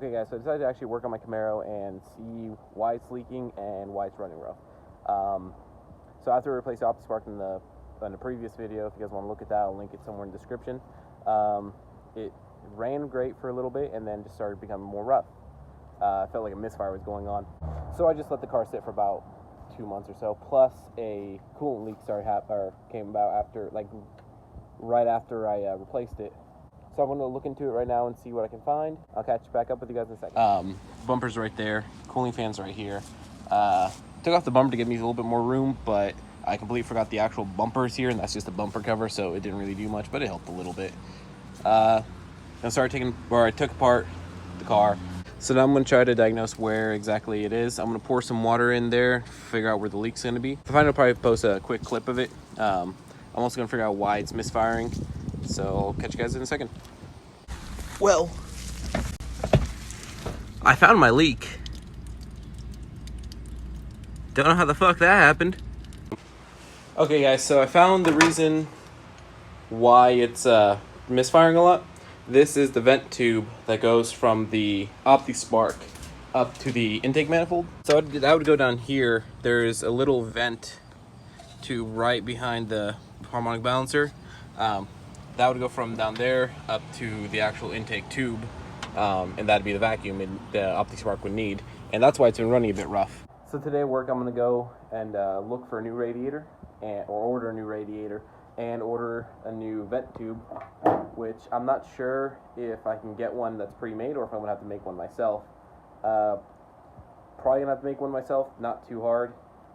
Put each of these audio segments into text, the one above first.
Okay guys, so I decided to actually work on my Camaro and see why it's leaking and why it's running rough. So after I replaced the optispark in the previous video, if you guys want to look at that, I'll link it somewhere in the description. It ran great for a little bit and then just started becoming more rough. I felt like a misfire was going on. So I just let the car sit for about 2 months or so, plus a coolant leak came about after, right after I replaced it. So I'm going to look into it right now and see what I can find. I'll catch back up with you guys in a second. Bumper's right there, cooling fan's right here. Took off the bumper to give me a little bit more room, but I completely forgot the actual bumpers here, and that's just a bumper cover, so it didn't really do much, but it helped a little bit. I took apart the car. So now I'm going to try to diagnose where exactly it is. I'm going to pour some water in there, figure out where the leak's going to be. If I find, I'll probably post a quick clip of it. I'm also going to figure out why it's misfiring. So I'll catch you guys in a second. Well, I found my leak. Don't know how the fuck that happened. Okay guys, so I found the reason why it's misfiring a lot. This is the vent tube that goes from the optispark up to the intake manifold. So that would go down here. There's a little vent tube right behind the harmonic balancer. That would go from down there up to the actual intake tube, and that'd be the vacuum the optispark would need. And that's why it's been running a bit rough. So today at work, I'm gonna go and look for a new radiator, or order a new radiator, and order a new vent tube, which I'm not sure if I can get one that's pre-made or if I'm gonna have to make one myself. Probably gonna have to make one myself, not too hard.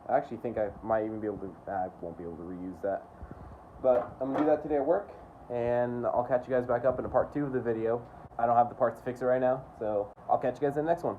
I actually think I might even be able to, I won't be able to reuse that. But I'm gonna do that today at work, and I'll catch you guys back up in a part 2 of the video. I don't have the parts to fix it right now, so I'll catch you guys in the next one.